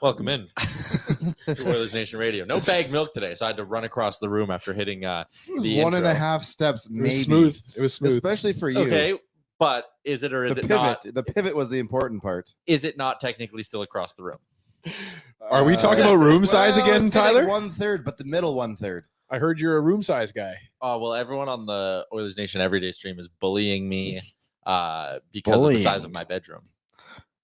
Welcome in to Oilersnation Radio. No bag milk today, so I had to run across the room after hitting the one intro. and a half steps, maybe. It was smooth. Especially for you. Okay, but is it or is it not? The pivot was the important part. Is it not technically still across the room? Are we talking about room size again, it's Tyler? 1/3, but the middle 1/3. I heard you're a room size guy. Oh, well, everyone on the Oilers Nation Everyday stream is bullying me because of the size of my bedroom.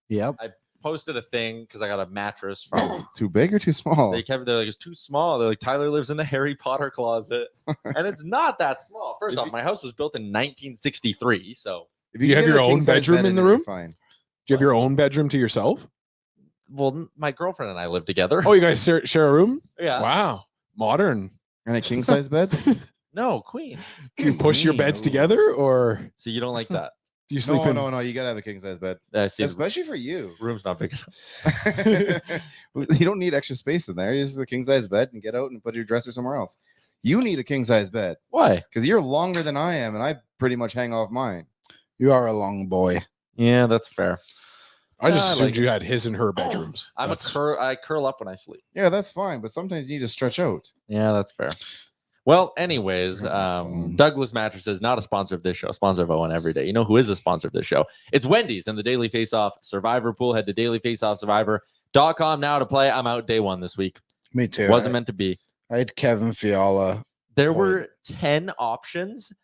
Yep. I posted a thing because I got a mattress from Too big or too small? they're like, it's too small. They're like, Tyler lives in the Harry Potter closet. And it's not that small. First off, my house was built in 1963. So If Do you have get your a own king-size bedroom bed in the it, you're room? Fine. Do you have your own bedroom to yourself? well, my girlfriend and I live together. Oh, you guys share a room? Yeah. Wow. Modern. And a king size bed? No, queen. Do you push your beds Ooh. together, or So you don't like that? do you sleep No, in? no. You gotta have a king size bed, See, the especially for you. room's not big enough. You don't need extra space in there. You just a king size bed and get out and put your dresser somewhere else. You need a king size bed Why? because you're longer than I am, and I pretty much hang off mine. You are a long boy. Yeah, that's fair. I just I assumed like you had his and her bedrooms. I curl up when I sleep. Yeah, that's fine, but sometimes you need to stretch out. Yeah, that's fair. Well, anyways, Phone. Douglas Mattresses, not a sponsor of this show, sponsor of ON Every Day. You know who is a sponsor of this show? It's Wendy's and the Daily Face-Off Survivor Pool. Head to dailyfaceoffsurvivor.com now to play. I'm out day one this week. Me too. Wasn't meant to be. I had Kevin Fiala. There were 10 options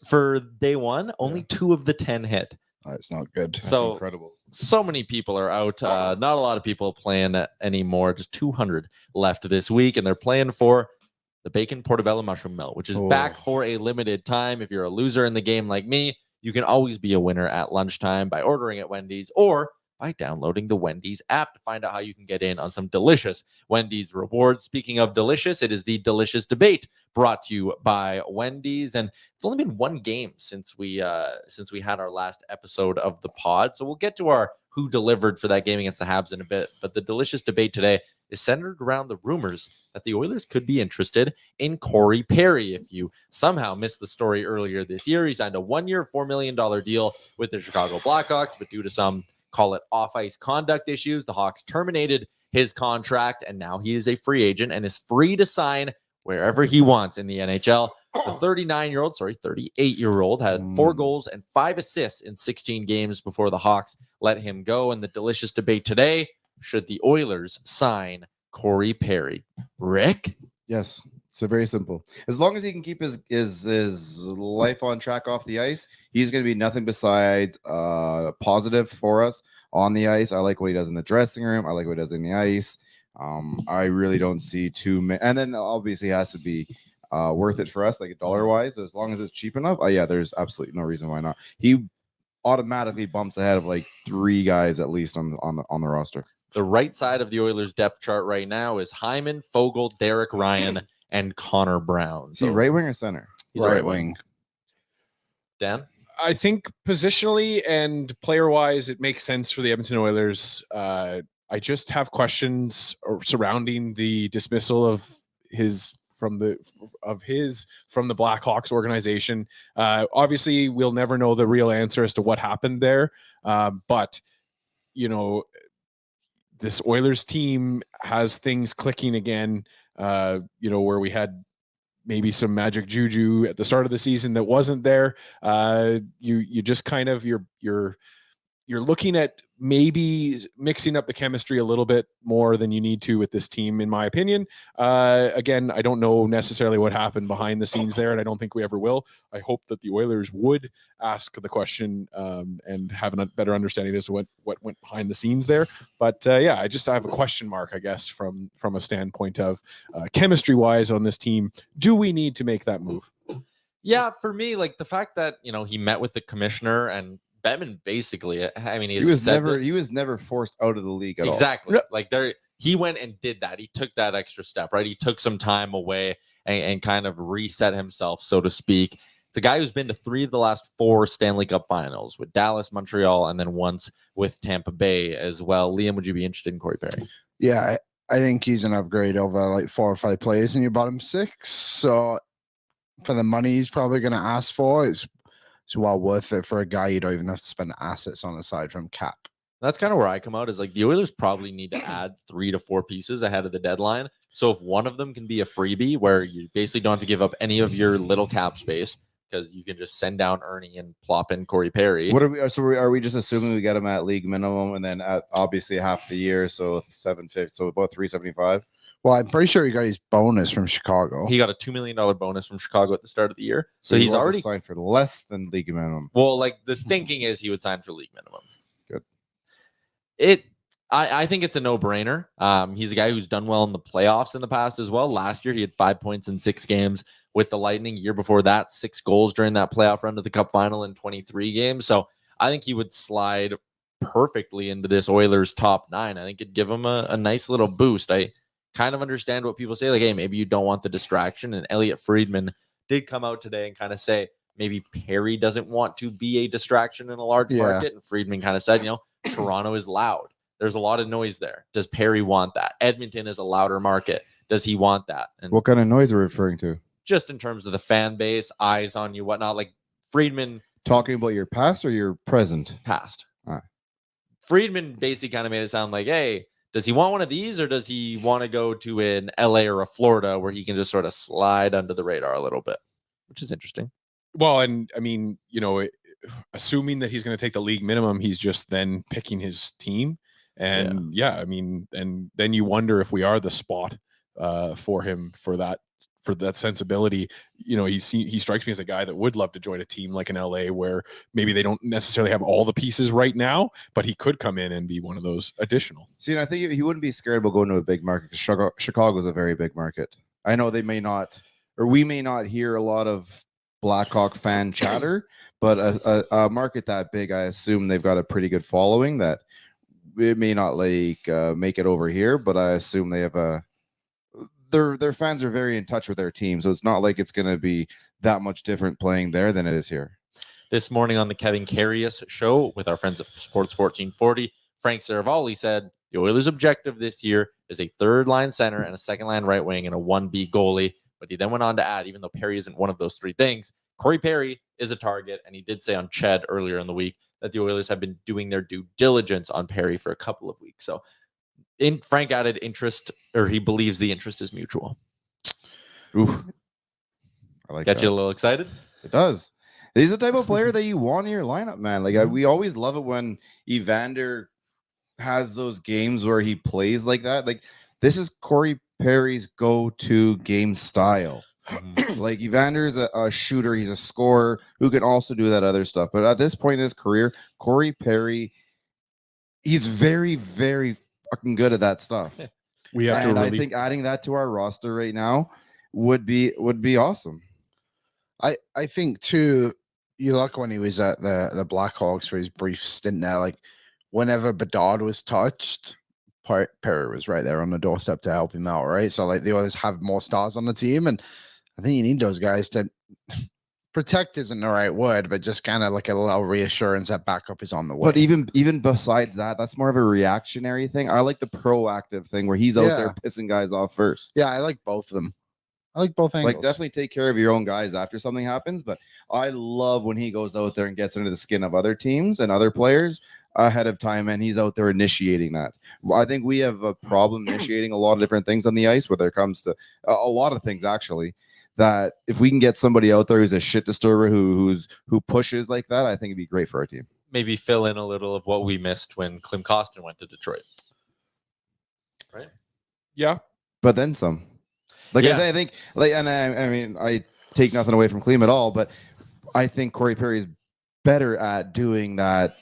for day one. Only 2 of the 10 hit. It's not good. That's So incredible. so many people are out. Not a lot of people playing anymore. Just 200 left this week, and they're playing for the Bacon Portobello Mushroom Melt, which is back for a limited time. If you're a loser in the game like me, you can always be a winner at lunchtime by ordering at Wendy's or by downloading the Wendy's app to find out how you can get in on some delicious Wendy's rewards. Speaking of delicious, it is the Delicious Debate brought to you by Wendy's. And it's only been one game since we had our last episode of the pod. So we'll get to our who delivered for that game against the Habs in a bit. But the Delicious Debate today is centered around the rumors that the Oilers could be interested in Corey Perry. If you somehow missed the story earlier this year, he signed a 1-year, $4 million deal with the Chicago Blackhawks, but due to some, call it off-ice conduct issues, the Hawks terminated his contract, and now he is a free agent and is free to sign wherever he wants in the NHL. The 38-year-old had 4 goals and 5 assists in 16 games before the Hawks let him go. And the delicious debate today, should the Oilers sign Corey Perry? Rick? Yes, so very simple. As long as he can keep his life on track off the ice, he's going to be nothing besides positive for us on the ice. I like what he does in the dressing room. I like what he does in the ice. I really don't see too many. And then obviously it has to be worth it for us, like dollar-wise. So as long as it's cheap enough, yeah, there's absolutely no reason why not. He automatically bumps ahead of like 3 guys at least on the roster. The right side of the Oilers depth chart right now is Hyman, Fogle, Derek Ryan, and Connor Brown. Is he right wing or center? He's right wing. Dan? I think positionally and player-wise, it makes sense for the Edmonton Oilers. I just have questions surrounding the dismissal of his from the Blackhawks organization. Obviously, we'll never know the real answer as to what happened there. But you know, this Oilers team has things clicking again. You know, where we had maybe some magic juju at the start of the season that wasn't there. You just kind of you're looking at maybe mixing up the chemistry a little bit more than you need to with this team, in my opinion. Again, I don't know necessarily what happened behind the scenes there, and I don't think we ever will. I hope that the Oilers would ask the question and have a better understanding as to what went behind the scenes there. But yeah, I have a question mark, I guess, from a standpoint of chemistry-wise on this team. Do we need to make that move? Yeah, for me, like the fact that, you know, he met with the commissioner and Bettman basically, I mean, he was never forced out of the league at all. Exactly. Like he went and did that. He took that extra step, right? He took some time away and kind of reset himself, so to speak. It's a guy who's been to 3 of the last 4 Stanley Cup finals with Dallas, Montreal, and then once with Tampa Bay as well. Liam, would you be interested in Corey Perry? Yeah, I think he's an upgrade over like 4 or 5 players in your bottom 6. So for the money he's probably going to ask for, it's well worth it for a guy you don't even have to spend assets on aside from cap. That's kind of where I come out is like the Oilers probably need to add 3 to 4 pieces ahead of the deadline. So if one of them can be a freebie where you basically don't have to give up any of your little cap space because you can just send down Ernie and plop in Corey Perry. What are we? So are we just assuming we get him at league minimum and then at obviously half the year, so 750, so about 375? Well, I'm pretty sure he got his bonus from Chicago. He got a $2 million bonus from Chicago at the start of the year. So he he's already signed for less than league minimum. Well, like the thinking is he would sign for league minimum. Good. I think it's a no-brainer. He's a guy who's done well in the playoffs in the past as well. Last year, he had 5 points in 6 games with the Lightning. Year before that, 6 goals during that playoff run to the Cup final in 23 games. So I think he would slide perfectly into this Oilers top 9. I think it'd give him a nice little boost. I kind of understand what people say, like, hey, maybe you don't want the distraction. And Elliot Friedman did come out today and kind of say maybe Perry doesn't want to be a distraction in a large market. And Friedman kind of said, Toronto is loud. There's a lot of noise there. Does Perry want that? Edmonton is a louder market. Does he want that? And what kind of noise are we referring to? Just in terms of the fan base, eyes on you, whatnot. Like Friedman. Talking about your past or your present? Past. All right. Friedman basically kind of made it sound like, hey, does he want one of these or does he want to go to an LA or a Florida where he can just sort of slide under the radar a little bit, which is interesting. Well, and I mean, assuming that he's going to take the league minimum, he's just then picking his team. And I mean, and then you wonder if we are the spot for him for that sensibility. He strikes me as a guy that would love to join a team like in LA where maybe they don't necessarily have all the pieces right now, but he could come in and be one of those additional. See, and I think he wouldn't be scared about going to a big market because Chicago is a very big market. I know they may not, or we may not hear a lot of Blackhawk fan chatter, but a market that big, I assume they've got a pretty good following that it may not make it over here, but I assume they have their fans are very in touch with their team, so it's not like it's going to be that much different playing there than it is here. This morning on the Kevin Carius show with our friends at Sports 1440, Frank Saravalli said the Oilers' objective this year is a third-line center and a second-line right wing and a 1B goalie. But he then went on to add, even though Perry isn't one of those 3 things, Corey Perry is a target. And he did say on Ched earlier in the week that the Oilers have been doing their due diligence on Perry for a couple of weeks. So Frank added interest, or he believes the interest is mutual. Ooh, I like Gets that. you a little excited? It does. He's the type of player that you want in your lineup, man. Like we always love it when Evander has those games where he plays like that. Like this is Corey Perry's go-to game style. Like Evander's a shooter, he's a scorer who can also do that other stuff. But at this point in his career, Corey Perry, he's very, very fucking good at that stuff. We have and to I think adding that to our roster right now would be awesome. I think too, you look when he was at the Blackhawks for his brief stint there, like whenever Bedard was touched, Perry was right there on the doorstep to help him out, right? So like they always have more stars on the team, and I think you need those guys to protect isn't the right word, but just kind of like a little reassurance that backup is on the way. But even besides that, that's more of a reactionary thing. I like the proactive thing where he's out there pissing guys off first. Yeah, I like both of them. I like both angles. Like definitely take care of your own guys after something happens, but I love when he goes out there and gets under the skin of other teams and other players ahead of time, and he's out there initiating that. I think we have a problem initiating a lot of different things on the ice, whether it comes to a lot of things actually. That if we can get somebody out there who's a shit disturber who pushes like that, I think it'd be great for our team. Maybe fill in a little of what we missed when Klim Kostin went to Detroit. Right? Yeah. But then some. Like I think and I mean I take nothing away from Klim at all, but I think Corey Perry is better at doing that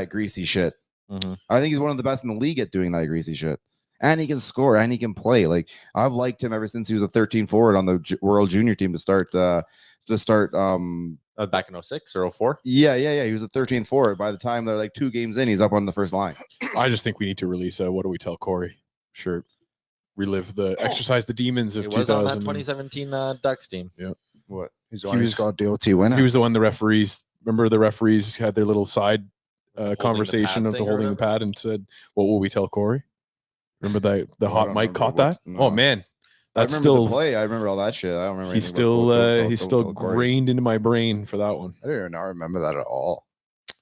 greasy shit. Mm-hmm. I think he's one of the best in the league at doing that greasy shit. And he can score and he can play. Like I've liked him ever since he was a 13 forward on the World Junior team to start back in 06 or 04. Yeah. He was a 13th forward. By the time they're like 2 games in, he's up on the first line. I just think we need to release what do we tell Corey? Sure. Relive exercise the demons of 2000. Was on that 2017 Ducks team. Yeah. What? He's the one who got DOT winner. He was the one the referees, remember the referees had their little side conversation of the holding the pad and said, what will we tell Corey? Remember the hot mic caught that? No. Oh man, that's still play. I remember all that shit. I don't remember. He's still grained into my brain for that one. I don't even remember that at all.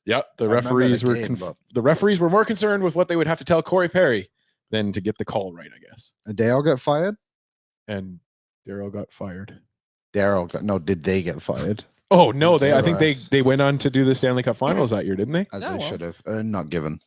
Yeah, the I remember referees the were game, but- the referees were more concerned with what they would have to tell Corey Perry than to get the call right, I guess. Did they all get fired? And Daryl got fired. Did they get fired? Oh no, I think Refs. they went on to do the Stanley Cup Finals that year, didn't they? As Yeah, they well. should have. Not given.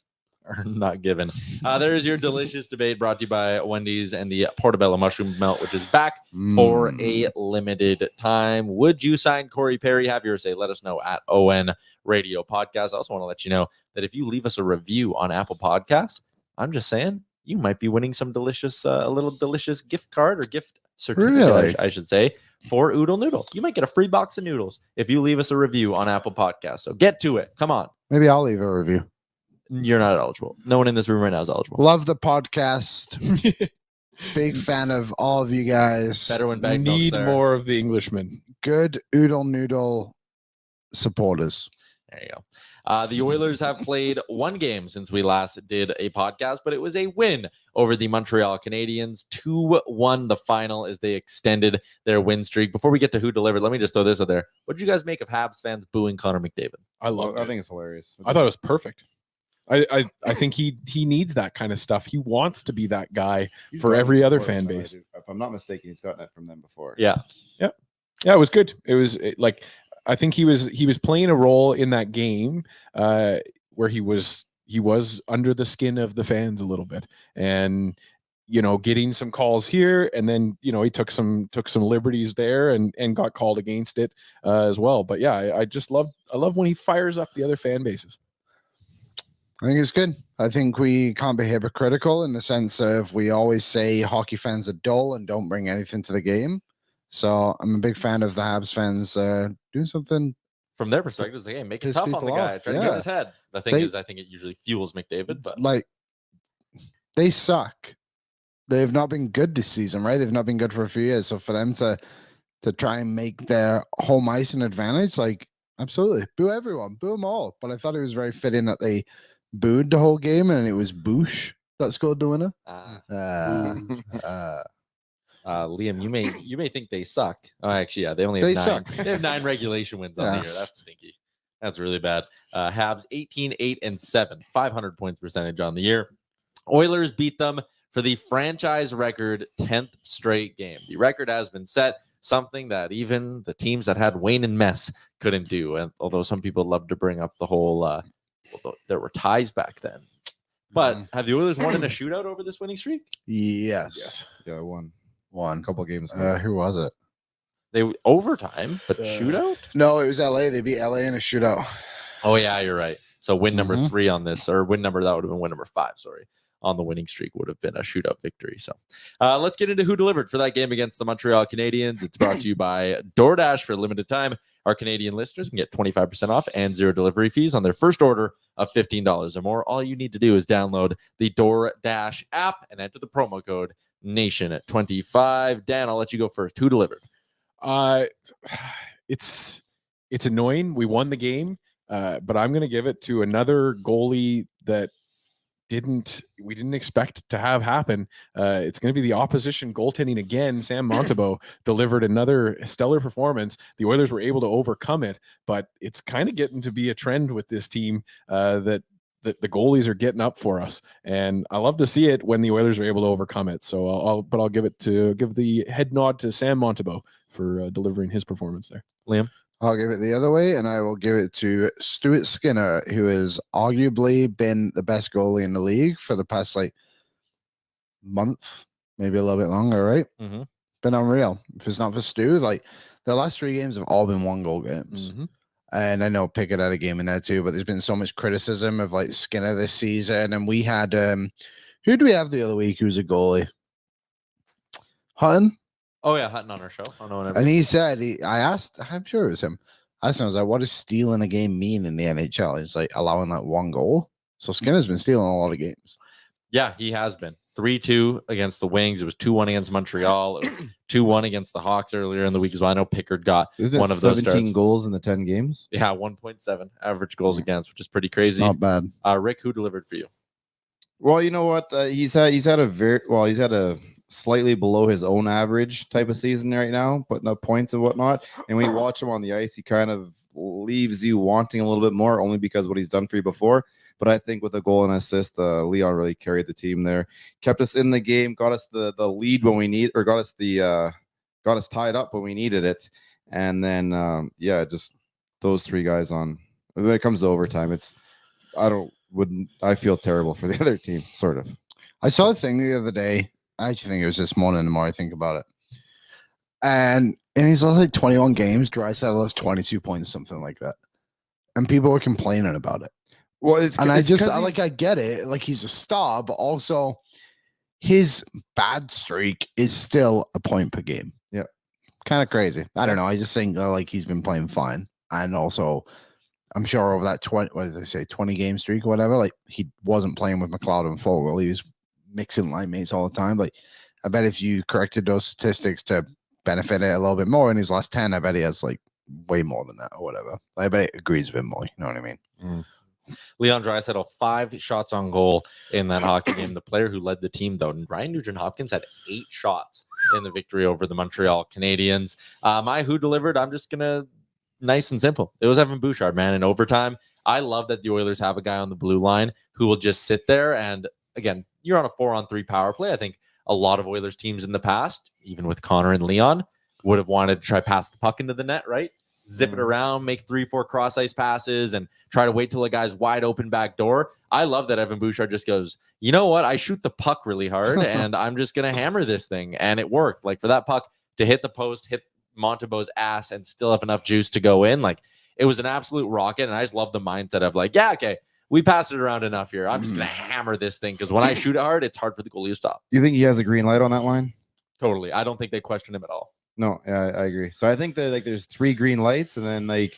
Are not given. There's your delicious debate brought to you by Wendy's and the Portobello Mushroom Melt, which is back for a limited time. Would you sign Corey Perry? Have your say. Let us know at ON Radio Podcast. I also want to let you know that if you leave us a review on Apple Podcasts, I'm just saying you might be winning some delicious, a little delicious gift card or gift certificate, Really? I should say, for Oodle Noodle. You might get a free box of noodles if you leave us a review on Apple Podcasts. So get to it. Come on. Maybe I'll leave a review. You're not eligible. No one in this room right now is eligible. Love the podcast. Big fan of all of you guys. Better when bag Need there. more of the Englishmen. Good Oodle Noodle supporters. There you go. The Oilers have played one game since we last did a podcast, but it was a win over the Montreal Canadiens. 2-1 the final as they extended their win streak. Before we get to who delivered, let me just throw this out there. What did you guys make of Habs fans booing Connor McDavid? I love I it. think it's hilarious. I thought it was perfect. I think he needs that kind of stuff. He wants to be that guy He's for gotten every it other before, fan so I base. do- If I'm not mistaken, he's gotten it from them before. Yeah. Yeah, it was good. It was like I think he was playing a role in that game where he was under the skin of the fans a little bit, and getting some calls here, and then he took some liberties there and got called against it as well. But yeah, I love when he fires up the other fan bases. I think it's good. I think we can't be hypocritical in the sense of we always say hockey fans are dull and don't bring anything to the game. So I'm a big fan of the Habs fans doing something. From their perspective, it's like, hey, make it Piss tough on the people guy. off, Try to get in yeah. his head. The thing is, I think it usually fuels McDavid, but Like, they suck. They've not been good this season, right? They've not been good for a few years. So for them to try and make their home ice an advantage, like, absolutely. Boo everyone. Boo them all. But I thought it was very fitting that they booed the whole game and it was Bush that scored the winner. Liam, you may think they suck. Oh, actually, yeah, they only have They 9. suck. They have 9 regulation wins on the Yeah. year. That's stinky. That's really bad. Habs 18-8-7, 500 points percentage on the year. Oilers beat them for the franchise record 10th straight game. The record has been set, something that even the teams that had Wayne and Mess couldn't do. And although some people love to bring up the whole, there were ties back then. But have the Oilers won in a shootout over this winning streak? Yes. Yeah, one One. couple games. ago. Who was it? They overtime, but shootout? No, it was LA. They beat LA in a shootout. Oh, yeah, you're right. So win number Mhm. 3 on this, or win number, that would have been win number 5, sorry, on the winning streak would have been a shootout victory. So let's get into who delivered for that game against the Montreal Canadiens. It's brought to you by DoorDash for a limited time. Our Canadian listeners can get 25% off and 0 delivery fees on their first order of $15 or more. All you need to do is download the DoorDash app and enter the promo code NATION at 25. Dan, I'll let you go first. Who delivered? It's annoying. We won the game, but I'm going to give it to another goalie that we didn't expect to have happen. It's going to be the opposition goaltending again. Sam Montembeault delivered another stellar performance. The Oilers were able to overcome it, but it's kind of getting to be a trend with this team that the goalies are getting up for us, and I love to see it when the Oilers are able to overcome it. So I'll give the head nod to Sam Montembeault for delivering his performance there. Liam? I'll give it the other way, and I will give it to Stuart Skinner, who has arguably been the best goalie in the league for the past month, maybe a little bit longer, right? Mm-hmm. Been unreal. If it's not for Stu, the last 3 games have all been 1-goal games. Mm-hmm. And I know Pickett had a game in there too, but there's been so much criticism of Skinner this season. And we had who do we have the other week who's a goalie? Hutton. Oh, yeah, Hutton on our show. I know. And he said, I asked, I'm sure it was him. I was like, what does stealing a game mean in the NHL? He's like allowing 1 goal. So Skinner's been stealing a lot of games. Yeah, he has been. 3-2 against the Wings. It was 2-1 against Montreal. It was 2-1 against the Hawks earlier in the week as well. I know Pickard got Isn't one it of those 17 starts. goals in the 10 games? Yeah, 1.7 average goals against, which is pretty It's crazy. not bad. Rick, who delivered for you? Well, you know what? He's had a slightly below his own average type of season right now, putting up points and whatnot. And when you watch him on the ice, he kind of leaves you wanting a little bit more, only because of what he's done for you before. But I think with a goal and assist, Leon really carried the team there, kept us in the game, got us the lead when we need, or got us tied up when we needed it. And then just those three guys on. When it comes to overtime, I feel terrible for the other team, sort of. I saw a thing the other day. I actually think it was this morning, the more I think about it. And in his last like 21 games, Draisaitl has 22 points, something like that. And people were complaining about it. Well, I get it. Like, he's a star, but also his bad streak is still a point per game. Yeah. Kind of crazy. I don't know. I just think like he's been playing fine. And also, I'm sure over that 20 game streak or whatever, like he wasn't playing with McLeod and Fogle. He was mixing line mates all the time. Like, I bet if you corrected those statistics to benefit it a little bit more in his last 10, I bet he has like way more than that or whatever. I bet it agrees with him more. You know what I mean? Mm. Leon Draisaitl 5 shots on goal in that hockey game. The player who led the team, though, Ryan Nugent-Hopkins had 8 shots in the victory over the Montreal Canadiens. My who delivered, I'm just going to nice and simple. It was Evan Bouchard, man, in overtime. I love that the Oilers have a guy on the blue line who will just sit there. And again, you're on a 4-on-3 power play. I think a lot of Oilers teams in the past, even with Connor and Leon, would have wanted to try pass the puck into the net, right? Zip it around, make 3-4 cross ice passes, and try to wait till a guy's wide open back door. I love that Evan Bouchard just goes, you know what? I shoot the puck really hard, and I'm just going to hammer this thing. And it worked. Like, for that puck to hit the post, hit Montembeault's ass, and still have enough juice to go in, like, it was an absolute rocket. And I just love the mindset of like, yeah, okay, we passed it around enough here. I'm just going to hammer this thing, because when I shoot it hard, it's hard for the goalie to stop. You think he has a green light on that line? Totally. I don't think they question him at all. No, yeah, I agree. So I think that like there's 3 green lights, and then like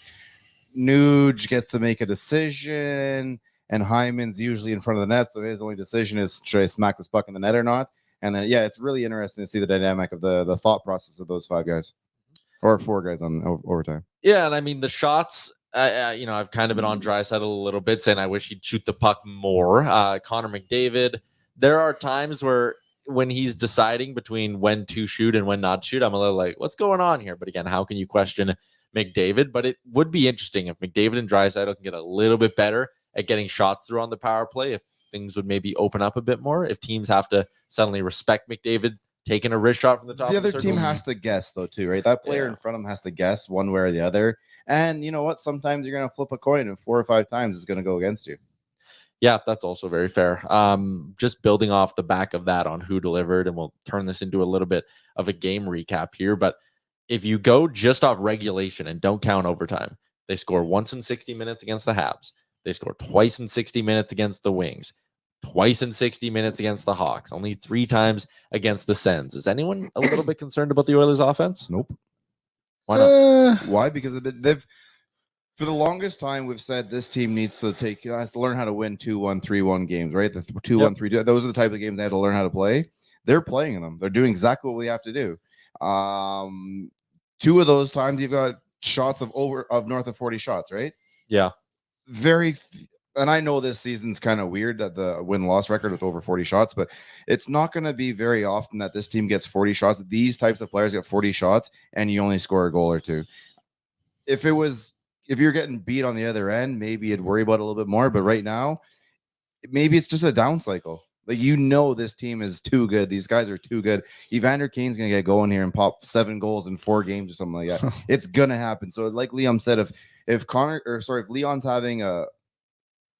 Nuge gets to make a decision, and Hyman's usually in front of the net, so his only decision is should I smack this puck in the net or not. And then it's really interesting to see the dynamic of the thought process of those 5 guys or 4 guys on overtime. Yeah, and I mean the shots. I've kind of been on Draisaitl a little bit, saying I wish he'd shoot the puck more. Connor McDavid. There are times where, when he's deciding between when to shoot and when not to shoot, I'm a little like, what's going on here? But again, how can you question McDavid? But it would be interesting if McDavid and Draisaitl can get a little bit better at getting shots through on the power play, if things would maybe open up a bit more, if teams have to suddenly respect McDavid taking a wrist shot from the top. The other team has to guess, though, too, right? That player in front of him has to guess one way or the other. And you know what? Sometimes you're going to flip a coin, and 4 or 5 times it's going to go against you. Yeah, that's also very fair. Just building off the back of that on who delivered, and we'll turn this into a little bit of a game recap here. But if you go just off regulation and don't count overtime, they score once in 60 minutes against the Habs. They score twice in 60 minutes against the Wings, twice in 60 minutes against the Hawks, only 3 times against the Sens. Is anyone a little bit concerned about the Oilers offense? Nope. Why not? Why? Because they've for the longest time, we've said this team needs to learn how to win 2-1, 3-1 games, right? The 2-1, 3-2. Those are the type of games they had to learn how to play. They're playing them. They're doing exactly what we have to do. 2 of those times you've got shots of north of 40 shots, right? Yeah. And I know this season's kind of weird that the win-loss record with over 40 shots, but it's not going to be very often that this team gets 40 shots. These types of players get 40 shots and you only score a goal or 2. If you're getting beat on the other end, maybe you'd worry about it a little bit more. But right now, maybe it's just a down cycle. Like, this team is too good. These guys are too good. Evander Kane's going to get going here and pop 7 goals in 4 games or something like that. It's going to happen. So like Liam said, if Leon's having a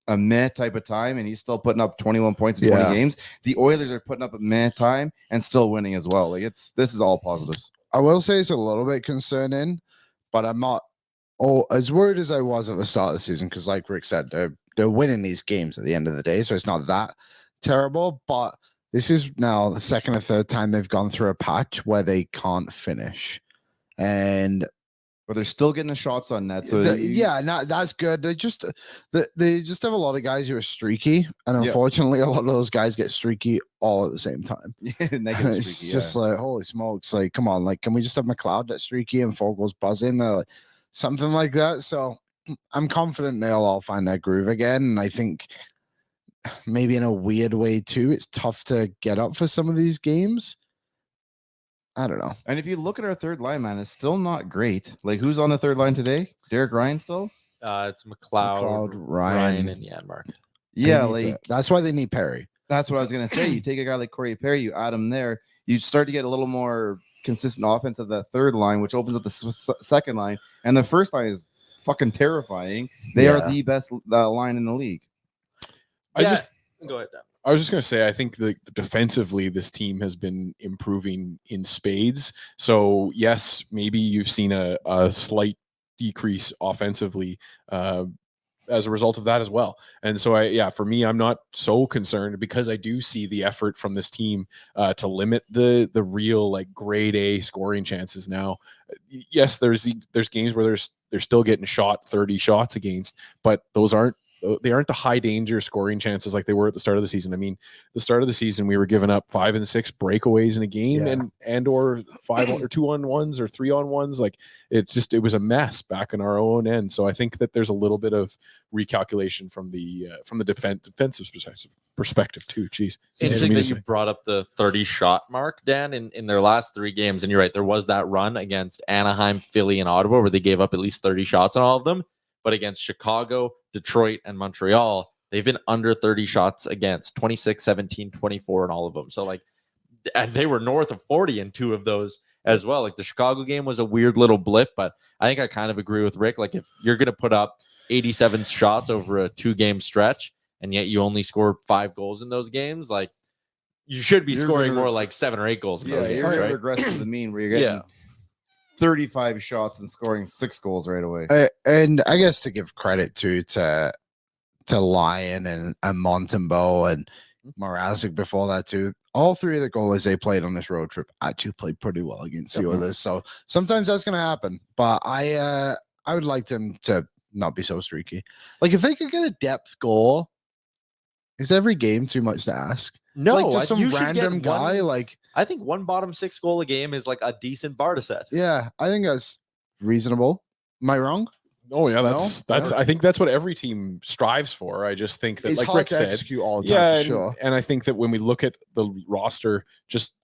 meh type of time and he's still putting up 21 points in 20 games, the Oilers are putting up a meh time and still winning as well. Like, this is all positives. I will say it's a little bit concerning, but I'm not as worried as I was at the start of the season, because like Rick said, they're winning these games at the end of the day, so it's not that terrible. But this is now the 2nd or 3rd time they've gone through a patch where they can't finish, but they're still getting the shots on net. So that's good. They just have a lot of guys who are streaky, and unfortunately, a lot of those guys get streaky all at the same time. It's just like, holy smokes! Like, come on, like, can we just have McLeod that's streaky and Fogel's buzzing? Something like that. So I'm confident they'll all find their groove again. And I think maybe in a weird way too, it's tough to get up for some of these games I don't know. And if you look at our third line, man, it's still not great. Like, who's on the third line today? Derek Ryan still? It's McLeod, Ryan, and Janmark. Yeah, that's why they need Perry. That's what I was gonna say. You take a guy like Corey Perry, you add him there, you start to get a little more consistent offense at the third line, which opens up the second line. And the first line is fucking terrifying. They are the best line in the league. Go ahead, Dan. I was just going to say, I think that defensively, this team has been improving in spades. So, yes, maybe you've seen a slight decrease offensively as a result of that as well. And so, for me, I'm not so concerned because I do see the effort from this team to limit the real like grade A scoring chances now. Yes, there's games where they're still getting shot 30 shots against, but they aren't the high danger scoring chances like they were at the start of the season. I mean, the start of the season, we were giving up 5 and 6 breakaways in a game and or 5 or 2-on-1s or 3-on-1s. Like it was a mess back in our own end. So I think that there's a little bit of recalculation from the defensive perspective too. Jeez. Interesting that you brought up the 30 shot mark, Dan, in their last 3 games. And you're right. There was that run against Anaheim, Philly, and Ottawa where they gave up at least 30 shots on all of them. But against Chicago, Detroit, and Montreal, they've been under 30 shots against 26, 17, 24 in all of them. So and they were north of 40 in 2 of those as well. Like the Chicago game was a weird little blip, but I think I kind of agree with Rick. Like if you're going to put up 87 shots over a 2-game stretch and yet you only score 5 goals in those games, like you should be scoring more like 7 or 8 goals in those games, you're going to right? regress to the mean where you're getting 35 shots and scoring 6 goals right away. And I guess to give credit to Lyon and Montembeault and Mrazek before that too. All 3 of the goalies they played on this road trip actually played pretty well against the Oilers. So sometimes that's going to happen. But I would like them to not be so streaky. Like if they could get a depth goal, is every game too much to ask? No, like just some random guy. I think 1 bottom 6 goal a game is like a decent bar to set. Yeah, I think that's reasonable. Am I wrong? Oh yeah, that's. I think that's what every team strives for. I just think that, it's like Rick said, execute all the time, for sure. And I think that when we look at the roster, just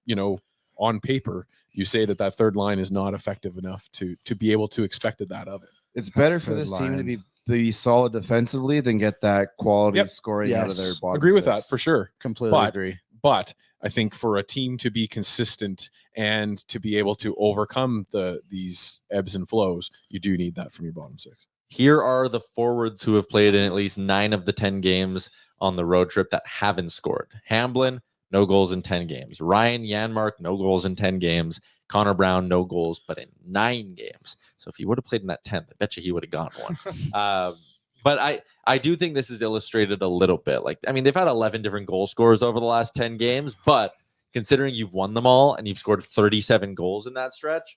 on paper, you say that third line is not effective enough to be able to expect that of it. It's better for this team to be solid defensively than get that quality scoring out of their bottom. Agree with that for sure. Completely agree. But I think for a team to be consistent and to be able to overcome these ebbs and flows, you do need that from your bottom 6. Here are the forwards who have played in at least 9 of the 10 games on the road trip that haven't scored. Hamblin, no goals in 10 games. Ryan Janmark, no goals in 10 games. Connor Brown, no goals, but in 9 games. So if he would have played in that 10th, I bet you he would have gone one. But I do think this is illustrated a little bit. Like, I mean, they've had 11 different goal scorers over the last 10 games, but considering you've won them all and you've scored 37 goals in that stretch,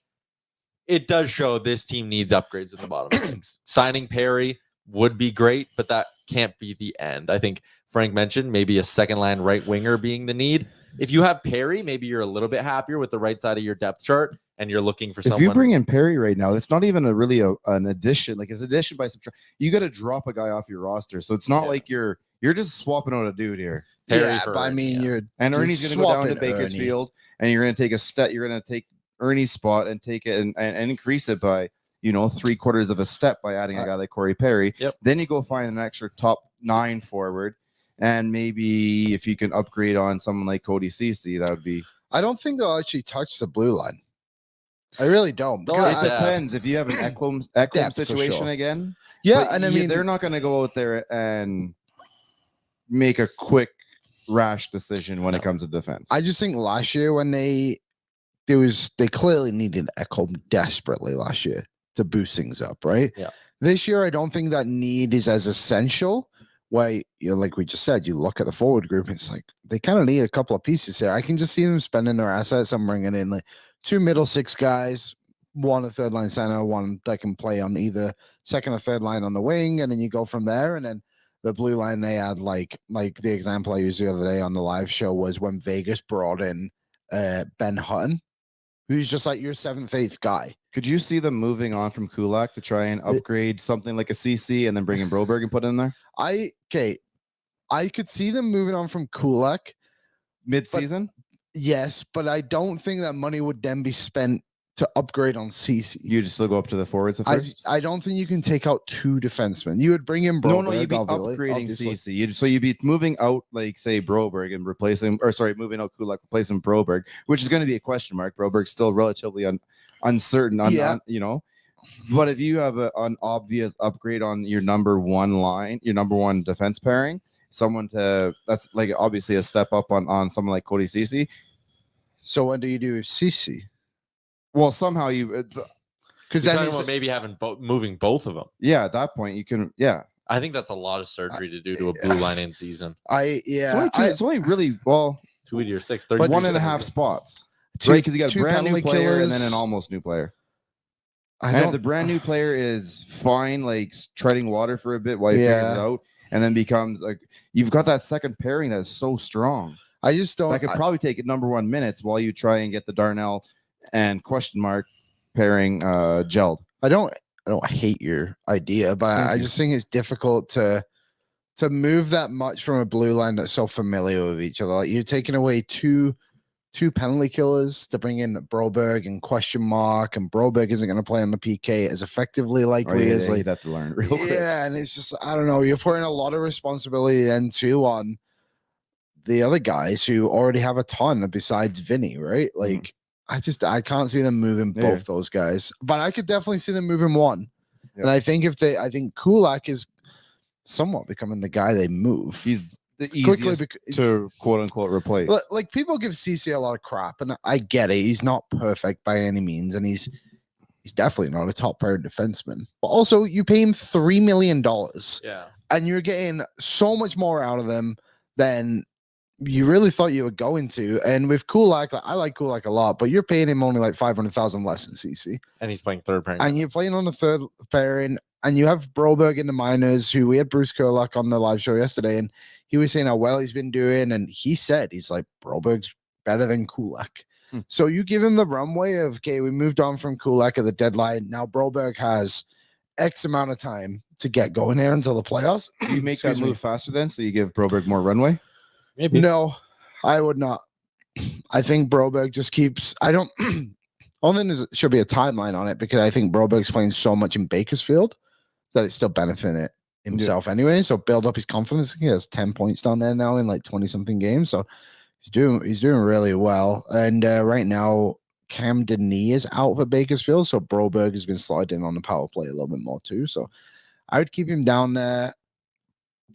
it does show this team needs upgrades in the bottom 6. Signing Perry would be great, but that can't be the end. I think Frank mentioned maybe a second-line right winger being the need. If you have Perry, maybe you're a little bit happier with the right side of your depth chart, and you're looking for someone. If you bring in Perry right now, it's not even an addition. Like it's addition by subtraction. You got to drop a guy off your roster, so it's not like you're just swapping out a dude here. Perry but I mean, you're Ernie's going to go down to Bakersfield, and you're going to take a step. You're going to take Ernie's spot and take it and increase it by 3/4 of a step by adding a guy like Corey Perry. Yep. Then you go find an extra top 9 forward, and maybe if you can upgrade on someone like Cody Ceci, that would be. I don't think they'll actually touch the blue line. I really don't. It depends if you have an Ekholm situation again. Yeah, but and I mean they're not going to go out there and make a quick rash decision when it comes to defense. I just think last year when they clearly needed Ekholm desperately last year to boost things up, right? Yeah. This year, I don't think that need is as essential. Why, like we just said, you look at the forward group, it's like they kind of need a couple of pieces here. I can just see them spending their assets. I'm bringing in like 2 middle 6 guys, 1 a third line center, 1 that can play on either second or third line on the wing, and then you go from there. And then the blue line, they had like the example I used the other day on the live show was when Vegas brought in Ben Hutton, who's just like your 7th, 8th guy. Could you see them moving on from Kulak to try and upgrade something like a CC and then bring in Broberg and put in there? I could see them moving on from Kulak mid-season. Yes, but I don't think that money would then be spent to upgrade on CC. You just still go up to the forwards at first. I don't think you can take out 2 defensemen. You would bring in No, Broberg. you'd be upgrading CC. So you'd be moving out, like, say, Broberg and replacing, or sorry, moving out Kulak, replacing Broberg, which is going to be a question mark. Broberg's still relatively uncertain, you know. But if you have an obvious upgrade on your number one line, your number one defense pairing, that's like obviously a step up on someone like Cody Ceci. So what do you do with CC? Well, somehow because then about maybe having moving both of them. Yeah, at that point you can. Yeah, I think that's a lot of surgery to do to a blue line in season. It's only really 2 to 6, 30, 1.5 spots, right? Because you got a brand new player and then an almost new player. And if the brand new player is fine, like treading water for a bit while he figures it out, and then becomes like you've got that second pairing that's so strong. I just don't. That could probably take it number 1 minutes while you try and get the Darnell and question mark pairing gelled. I don't hate your idea, but I just think it's difficult to move that much from a blue line that's so familiar with each other. Like you're taking away two penalty killers to bring in Broberg and question mark, and Broberg isn't going to play on the PK as effectively likely as you'd have to learn real quick. Yeah, and it's just I don't know. You're putting a lot of responsibility then too on the other guys who already have a ton besides Vinny, right? Like I can't see them moving both those guys, but I could definitely see them moving one. Yeah. And I think I think Kulak is somewhat becoming the guy they move. He's the easiest to quote unquote replace. Like people give CC a lot of crap, and I get it. He's not perfect by any means, and he's definitely not a top pair defenseman. But also, you pay him $3 million, and you're getting so much more out of them than you really thought you were going to. And with Kulak, I like Kulak a lot, but you're paying him only like $500,000 less than CC, and he's playing third pairing, and you're playing on the third pairing. And you have Broberg in the minors, who we had Bruce Kurlock on the live show yesterday, and he was saying how well he's been doing. And he said, he's like, Broberg's better than Kulak. So you give him the runway of, okay, we moved on from Kulak at the deadline. Now Broberg has X amount of time to get going there until the playoffs. You make that move faster then, so you give Broberg more runway? Maybe. No, I would not. I think Broberg just keeps, I don't think there should be a timeline on it, because I think Broberg's playing so much in Bakersfield that it's still benefiting himself anyway. So build up his confidence. He has 10 points down there now in like 20-something games. So he's doing really well. And right now, Cam Denis is out for Bakersfield. So Broberg has been sliding on the power play a little bit more too. So I would keep him down there.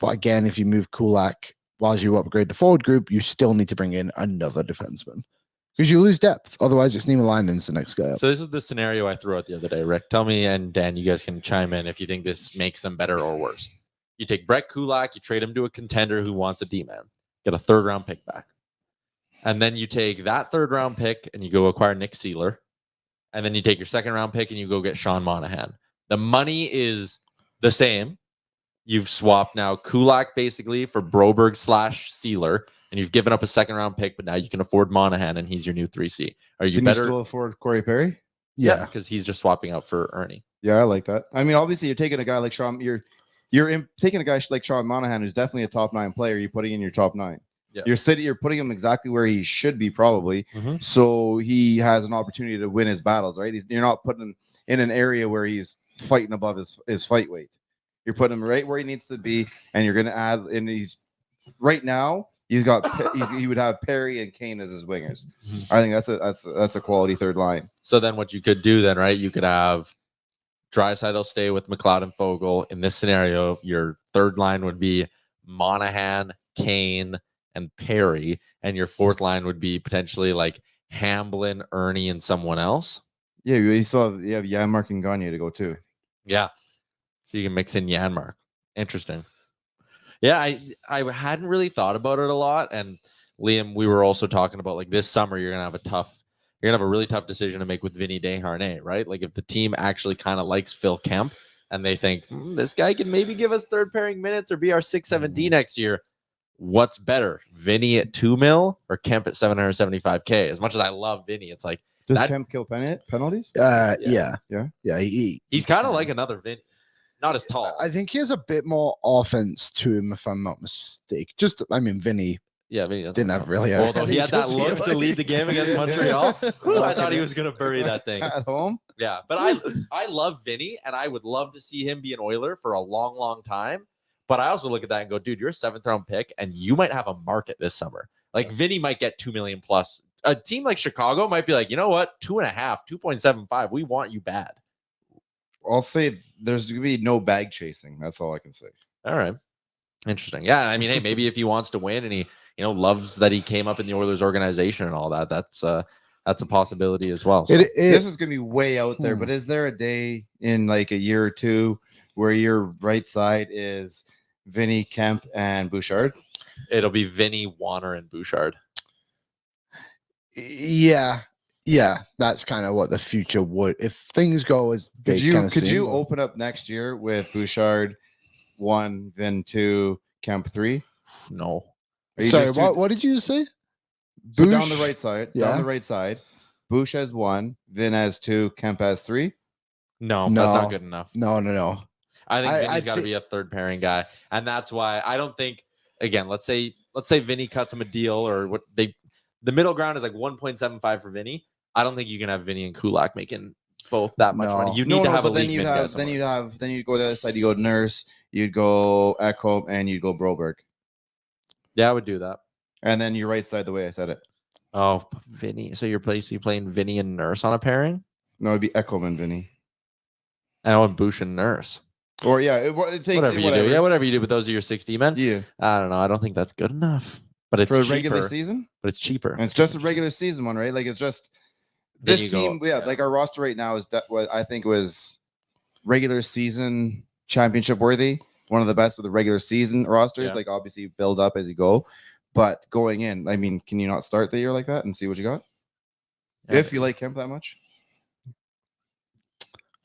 But again, if you move Kulak while you upgrade the forward group, you still need to bring in another defenseman, because you lose depth. Otherwise, it's Neiman Linden's the next guy up. So this is the scenario I threw out the other day, Rick. Tell me, and Dan, you guys can chime in if you think this makes them better or worse. You take Brett Kulak, you trade him to a contender who wants a D-man, get a third-round pick back. And then you take that third-round pick and you go acquire Nick Seeler. And then you take your second-round pick and you go get Sean Monahan. The money is the same. You've swapped now Kulak basically for Broberg / Seeler. And you've given up a second-round pick, but now you can afford Monahan, and he's your new 3C. Are you better? You still afford Corey Perry? Yeah, because he's just swapping out for Ernie. Yeah, I like that. I mean, obviously, you're taking a guy like Sean. You're taking a guy like Sean Monahan, who's definitely a top 9 player. You're putting in your top 9. Yeah. You're putting him exactly where he should be, probably. So he has an opportunity to win his battles, right? You're not putting him in an area where he's fighting above his fight weight. You're putting him right where he needs to be, and you're going to add. And he's right now. He would have Perry and Kane as his wingers. I think that's a quality third line. So then what you could do then, right? You could have Draisaitl stay with McLeod and Fogle. In this scenario, your third line would be Monahan, Kane, and Perry. And your fourth line would be potentially like Hamblin, Ernie, and someone else. Yeah, you still have Janmark and Gagne to go too. Yeah. So you can mix in Janmark. Interesting. Yeah, I hadn't really thought about it a lot. And Liam, we were also talking about like this summer, you're gonna have a really tough decision to make with Vinny Desharnais, right? Like if the team actually kind of likes Phil Kemp and they think this guy can maybe give us third pairing minutes or be our 6-7D next year, what's better, Vinny at $2 million or Kemp at $775K? As much as I love Vinny, it's like, does Kemp kill penalties? Yeah. He's kind of like another Vinny. Not as tall. I think he has a bit more offense to him, if I'm not mistaken. Vinny Yeah, Vinny doesn't Didn't have really. Well, though, he had that just- look to lead the game against Montreal. Whew, I thought he was going to bury that thing. At home. Yeah, but I love Vinny, and I would love to see him be an Oiler for a long, long time. But I also look at that and go, dude, you're a 7th-round pick, and you might have a market this summer. Like, Vinny might get $2 million plus. A team like Chicago might be like, you know what, 2.5, 2.75. We want you bad. I'll say there's going to be no bag chasing. That's all I can say. All right. Interesting. Yeah, I mean, hey, maybe if he wants to win and he, loves that he came up in the Oilers organization and all that, that's a possibility as well. So. This is going to be way out there, but is there a day in like a year or two where your right side is Vinny, Kemp, and Bouchard? It'll be Vinny, Warner, and Bouchard. Yeah, that's kind of what the future would. If things go as they could you open up next year with Bouchard 1, Vin 2, Kemp 3? No. Sorry, what did you say? So down the right side. Yeah. Down the right side. Bouch has 1, Vin has 2, Kemp has 3. No, that's not good enough. No. I think Vinny's got to be a third pairing guy, and that's why I don't think. Again, let's say Vinny cuts him a deal, or the middle ground is like 1.75 for Vinny. I don't think you can have Vinny and Kulak making both that much money. You need to have a league min guy somewhere. Then you'd go the other side. You go Nurse, you'd go Ekholm, and you'd go Broberg. Yeah, I would do that. And then your right side, the way I said it. Oh, Vinny. So you're playing Vinny and Nurse on a pairing? No, it'd be Ekholm and Vinny. And I want Bush and Nurse. Or yeah, whatever you do. Yeah, whatever you do. But those are your 60 men. Yeah. I don't know. I don't think that's good enough. But it's for a cheaper. regular season. But it's cheaper. And it's just a regular season one, right? Like it's just this team. Like our roster right now is what I think was regular season championship worthy. One of the best of the regular season rosters. Yeah. Like obviously you build up as you go, but going in, I mean, can you not start the year like that and see what you got? Yeah. If you like Kemp that much.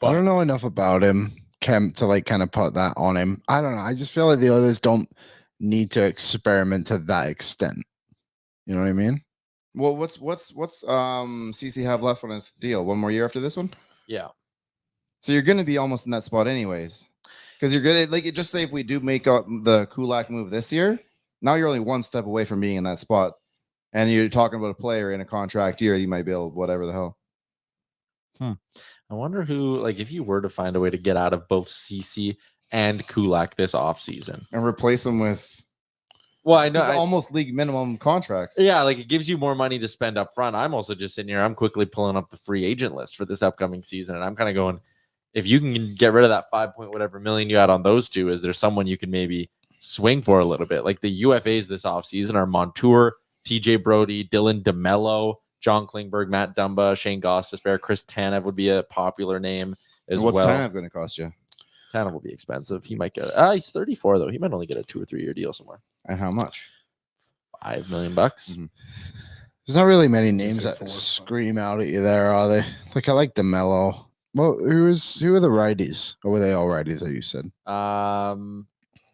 I don't know enough about him, Kemp, to like kind of put that on him. I don't know. I just feel like the others don't need to experiment to that extent. You know what I mean? Well, what's CC have left on his deal? 1 more year after this one? Yeah. So you're going to be almost in that spot anyways. Because you're good. Like, just say if we do make up the Kulak move this year, now you're only 1 step away from being in that spot. And you're talking about a player in a contract year, you might be able whatever the hell. I wonder who, like, if you were to find a way to get out of both CC and Kulak this offseason. And replace them with I know almost league minimum contracts. Yeah, like it gives you more money to spend up front. I'm also just sitting here, I'm quickly pulling up the free agent list for this upcoming season. And I'm kind of going, if you can get rid of that 5 point whatever million you had on those two, is there someone you can maybe swing for a little bit? Like the UFAs this offseason are Montour, TJ Brody, Dylan DeMello, John Klingberg, Matt Dumba, Shane Gostisbehere, Chris Tanev would be a popular name as well. What's Tanev going to cost you? Tanev will be expensive. He might get he's 34 though. He might only get a 2 or 3 year deal somewhere. And how much? $5 million bucks. Mm-hmm. There's not really many names that scream out at you there, are they? Like I like DeMello. Well, who are the righties? Or were they all righties that you said? The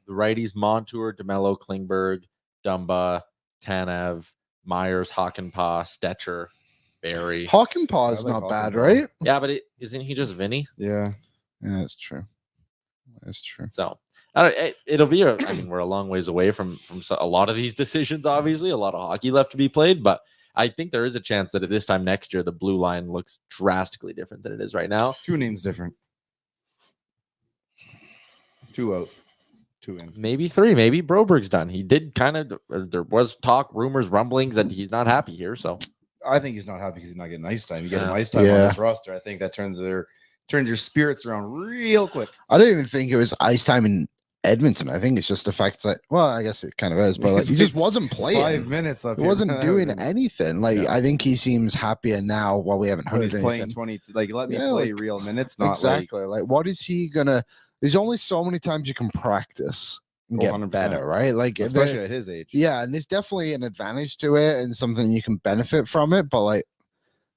righties: Montour, DeMello, Klingberg, Dumba, Tanev, Myers, Hakanpää, Stetcher, Barry. Hakanpää is not bad, right? Yeah, but isn't he just Vinny? Yeah, that's true. That's true. So it'll be I mean, we're a long ways away from a lot of these decisions. Obviously, a lot of hockey left to be played, but I think there is a chance that at this time next year, the blue line looks drastically different than it is right now. 2 names different. 2 out. 2 in. Maybe 3. Maybe Broberg's done. He did kind of. There was talk, rumors, rumblings that he's not happy here. So I think he's not happy because he's not getting ice time. You get him ice time on this roster. I think that turns your spirits around real quick. I don't even think it was ice time in Edmonton. I think it's just the fact that, well, I guess it kind of is, but like he just wasn't playing. 5 minutes up. He wasn't doing anything. Like I think he seems happier now. While we haven't heard he's anything. Playing 20. Like let me play real minutes. Not exactly. Like what is he gonna? There's only so many times you can practice and get 100%. better, right? Like especially at his age. Yeah, and there's definitely an advantage to it and something you can benefit from it. But like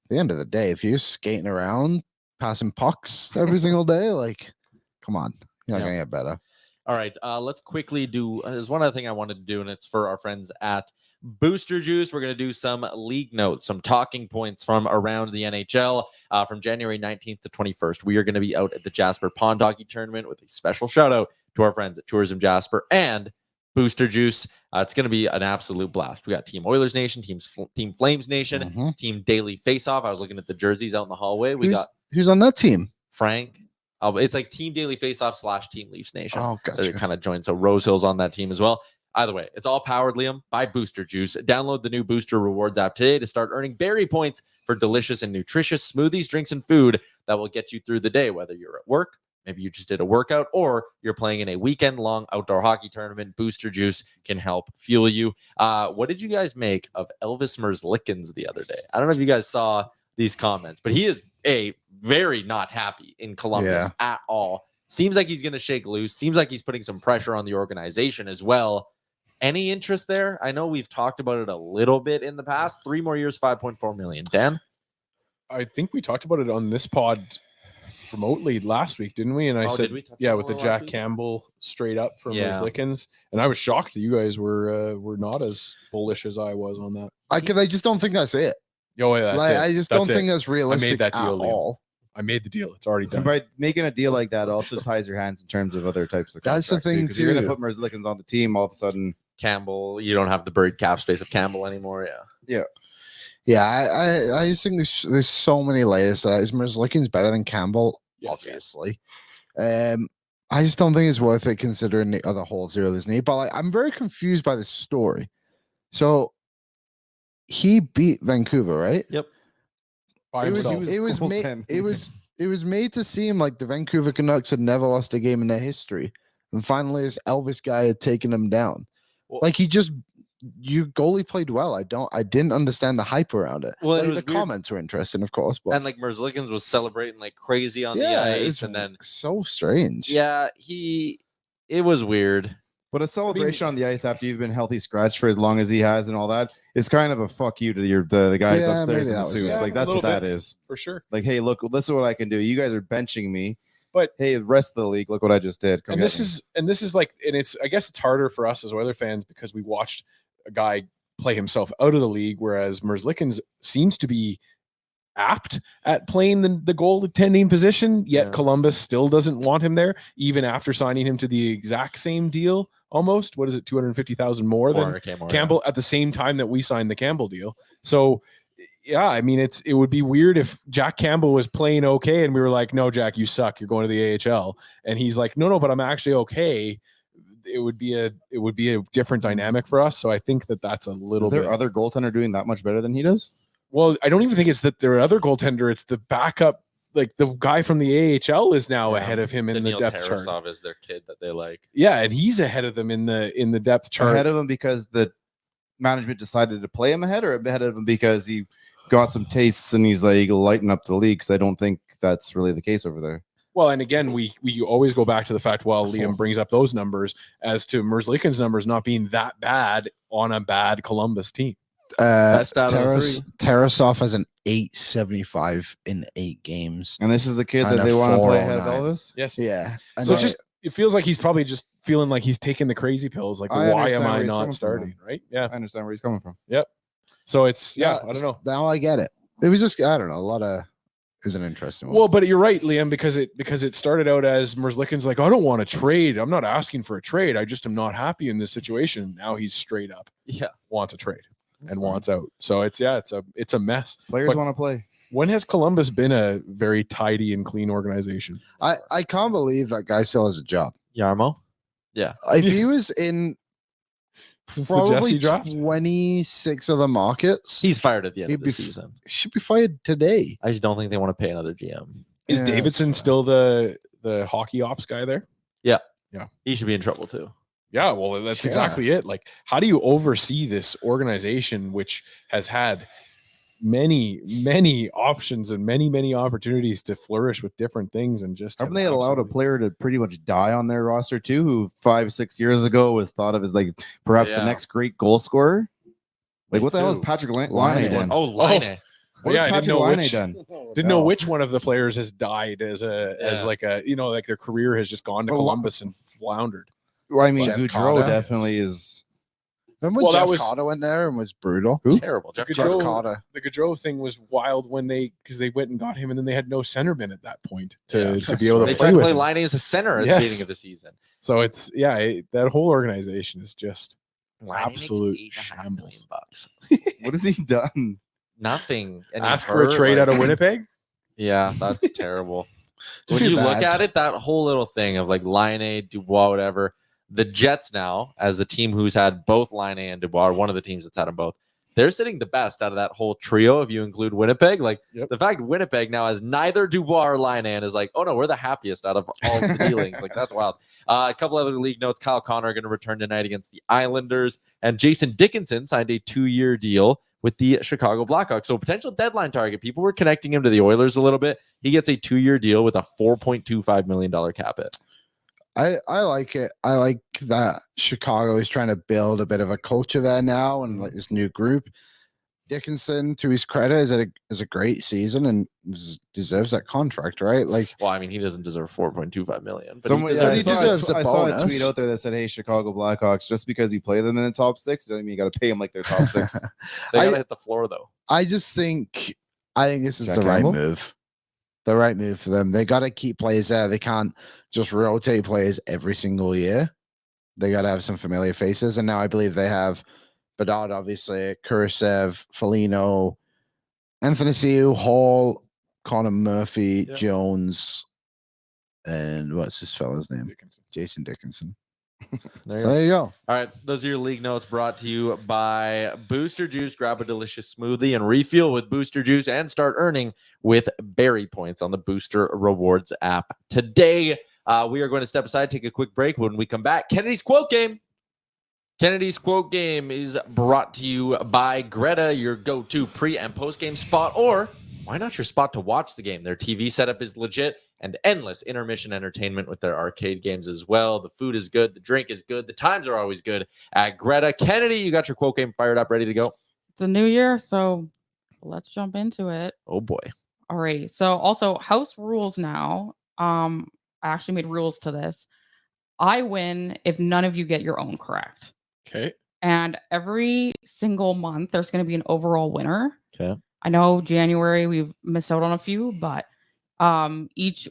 at the end of the day, if you're skating around passing pucks every single day, like come on, you're not gonna get better. All right, let's quickly do. There's one other thing I wanted to do, and it's for our friends at Booster Juice. We're going to do some league notes, some talking points from around the NHL from January 19th to 21st. We are going to be out at the Jasper Pond Hockey Tournament with a special shout out to our friends at Tourism Jasper and Booster Juice. It's going to be an absolute blast. We got Team Oilers Nation, Team Flames Nation, Mhm. Team Daily Face-Off. I was looking at the jerseys out in the hallway. We got Who's on that team? Frank. It's like Team Daily Face-Off / Team Leafs Nation. Oh, They're gotcha. kind of joined. So Rose Hill's on that team as well. Either way, it's all powered, Liam, by Booster Juice. Download the new Booster Rewards app today to start earning berry points for delicious and nutritious smoothies, drinks, and food that will get you through the day, whether you're at work, maybe you just did a workout, or you're playing in a weekend-long outdoor hockey tournament. Booster Juice can help fuel you. What did you guys make of Elvis Merzlikins the other day? I don't know if you guys saw these comments, but he is very not happy in Columbus at all. Seems like he's going to shake loose. Seems like he's putting some pressure on the organization as well. Any interest there? I know we've talked about it a little bit in the past. 3 more years, $5.4 million. Dan? I think we talked about it on this pod remotely last week, didn't we? And I said, with the Jack Campbell straight up from Merzlikins. And I was shocked that you guys were not as bullish as I was on that. I just don't think that's it. I just don't think that's realistic at all. I made the deal. It's already done. By making a deal like that also ties your hands in terms of other types of contracts. That's the thing, too. You're going to put Merzlikins on the team, all of a sudden. Campbell, you don't have the buried cap space of Campbell anymore. I just think there's so many layers to that. Merzlikins better than Campbell, obviously. I just don't think it's worth it considering the other holes the Oilers need. But I'm very confused by this story. So he beat Vancouver, right? Yep. It was made to seem like the Vancouver Canucks had never lost a game in their history, and finally this Elvis guy had taken them down. Well, your goalie played well. I didn't understand the hype around it. Well, the comments were interesting, of course, but and like Merzlikins was celebrating like crazy on the ice, and then so strange. Yeah, it was weird. But a celebration on the ice after you've been healthy scratched for as long as he has and all that is kind of a fuck you to the guys upstairs in the suits. Like that's what that is. For sure. Like, hey, look, this is what I can do. You guys are benching me. But hey, the rest of the league, look what I just did. This is like, and I guess it's harder for us as Oilers fans because we watched a guy play himself out of the league, whereas Merzlikins seems to be apt at playing the goaltending position, yet Columbus still doesn't want him there, even after signing him to the exact same deal. Almost, what is it, $250,000 more than Campbell at the same time that we signed the Campbell deal. So, yeah, I mean, it would be weird if Jack Campbell was playing okay and we were like, no, Jack, you suck. You're going to the AHL. And he's like, no, but I'm actually okay. It would be a different dynamic for us. So I think that's a little bit. Is there other goaltender doing that much better than he does? Well, I don't even think it's that their other goaltender. It's the backup. Like the guy from the AHL is now ahead of him in the depth chart. Tarasov is their kid that they like. Yeah, and he's ahead of them in the depth chart. Ahead of him because the management decided to play him ahead, or ahead of him because he got some tastes and he's like lighting up the league. Because I don't think that's really the case over there. Well, and again, we always go back to the fact while Liam brings up those numbers as to Merzlikins' numbers not being that bad on a bad Columbus team. Tarasov has an 875 in 8 games, and this is the kid that they want to play ahead of Elvis. Yes, yeah. So it feels like he's probably just feeling like he's taking the crazy pills. Like, why am I not starting? Right? Yeah, I understand where he's coming from. Yep. So it's I don't know. Now I get it. It was just I don't know. A lot of is an interesting one. Well, but you're right, Liam, because it started out as Merzlikins like, I don't want to trade. I'm not asking for a trade. I just am not happy in this situation. Now he's straight up wants a trade. And wants out. So it's a mess. Players want to play. When has Columbus been a very tidy and clean organization? I can't believe that guy still has a job. Yarmo? Yeah. If he was in since the Jesse draft, 26 other markets, he's fired at the end of the season. He should be fired today. I just don't think they want to pay another GM. Is Davidson still the hockey ops guy there? Yeah. He should be in trouble too. Yeah, well, that's exactly it. Like, how do you oversee this organization, which has had many, many options and many, many opportunities to flourish with different things, and just haven't they allowed a player to pretty much die on their roster too, who 5-6 years ago was thought of as like perhaps the next great goal scorer? Like, what the hell is Patrick Laine done? Oh, Laine. What has Patrick Laine done? Didn't know which one of the players has died as like their career has just gone to Columbus and floundered. Well, I mean, Gaudreau definitely is. Remember Well, when that Jeff was- Carter went there and was brutal? Terrible. Jeff Gaudreau- Jeff Carter. Carter. The Gaudreau thing was wild because they went and got him, and then they had no centerman at that point to Yeah, be that's able They to tried play to with play him. Line as a center at the Yes. beginning of the season. So it's that whole organization is just Laine makes absolute $8.5 million shambles. bucks. What has he done? Nothing. And he Ask for a hurt, trade like- out of Winnipeg. Yeah, that's terrible. When Too you look bad. at it, that whole little thing of like Laine, Dubois, whatever, the Jets now, as the team who's had both Laine and Dubois, or one of the teams that's had them both, they're sitting the best out of that whole trio if you include Winnipeg. Like Yep. the fact Winnipeg now has neither Dubois or Laine is like, oh no, we're the happiest out of all the dealings. Like that's wild. A couple other league notes: Kyle Connor going to return tonight against the Islanders, and Jason Dickinson signed a 2-year deal with the Chicago Blackhawks. So potential deadline target. People were connecting him to the Oilers a little bit. He gets a 2-year deal with a $4.25 million cap hit. I like it. I like that Chicago is trying to build a bit of a culture there now and like this new group. Dickinson, to his credit, is a great season and deserves that contract, right? Like, Well, I mean, he doesn't deserve $4.25 million. But Someone, he yeah, deserves he deserves a I saw a bonus. tweet out there that said, "Hey, Chicago Blackhawks, just because you play them in the top six, doesn't mean you got to pay them like they're top six." They gotta I- hit the floor though. I just think this is Jack the right Campbell? move. The right move for them. They got to keep players there. They can't just rotate players every single year. They got to have some familiar faces. And now I believe they have Bedard, obviously, Kursev, Foligno, Anthony Siu, Hall, Connor Murphy, Yep. Jones, and what's this fella's name? Dickinson. Jason Dickinson. There you So go. there you go. All right, those are your league notes brought to you by Booster Juice. Grab a delicious smoothie and refuel with Booster Juice and start earning with berry points on the Booster Rewards app. Today, we are going to step aside, take a quick break. When we come back, Kennedy's Quote Game. Kennedy's Quote Game is brought to you by Greta, your go-to pre- and post-game spot, or why not your spot to watch the game? Their TV setup is legit and endless intermission entertainment with their arcade games as well. The food is good. The drink is good. The times are always good at Greta. Kennedy, you got your quote game fired up, ready to go? It's a new year, so let's jump into it. Oh, boy. Alrighty. So also house rules now. I actually made rules to this. I win if none of you get your own correct. Okay. And every single month there's going to be an overall winner. Okay. I know January we've missed out on a few, but each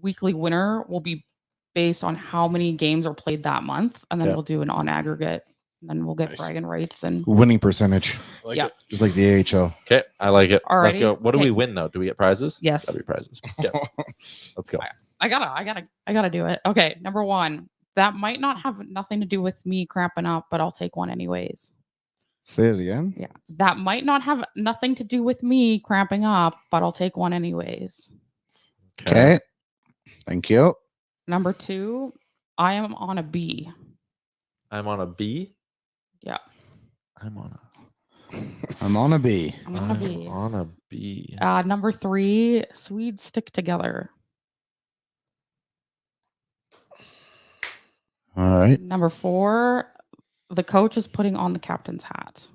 weekly winner will be based on how many games are played that month, and then Okay. we'll do an on aggregate, and then we'll get Nice. bragging rights. And Winning percentage, Like Yeah. it. just like the AHL. Okay. I like it. Let's Alrighty. go. What do Okay. we win, though? Do we get prizes? yes, Gotta be prizes. Okay. Let's go. I gotta do it. Okay, number one. That might not have nothing to do with me cramping up, but I'll take one anyways. Say it again. Yeah. That might not have nothing to do with me cramping up, but I'll take one anyways. Okay. Thank you. Number two, I am on a B. I'm on a B. Yeah. I'm on I'm on a B. I'm on a B. on a B. Number three, Swedes stick together. All right. Number four, the coach is putting on the captain's hat.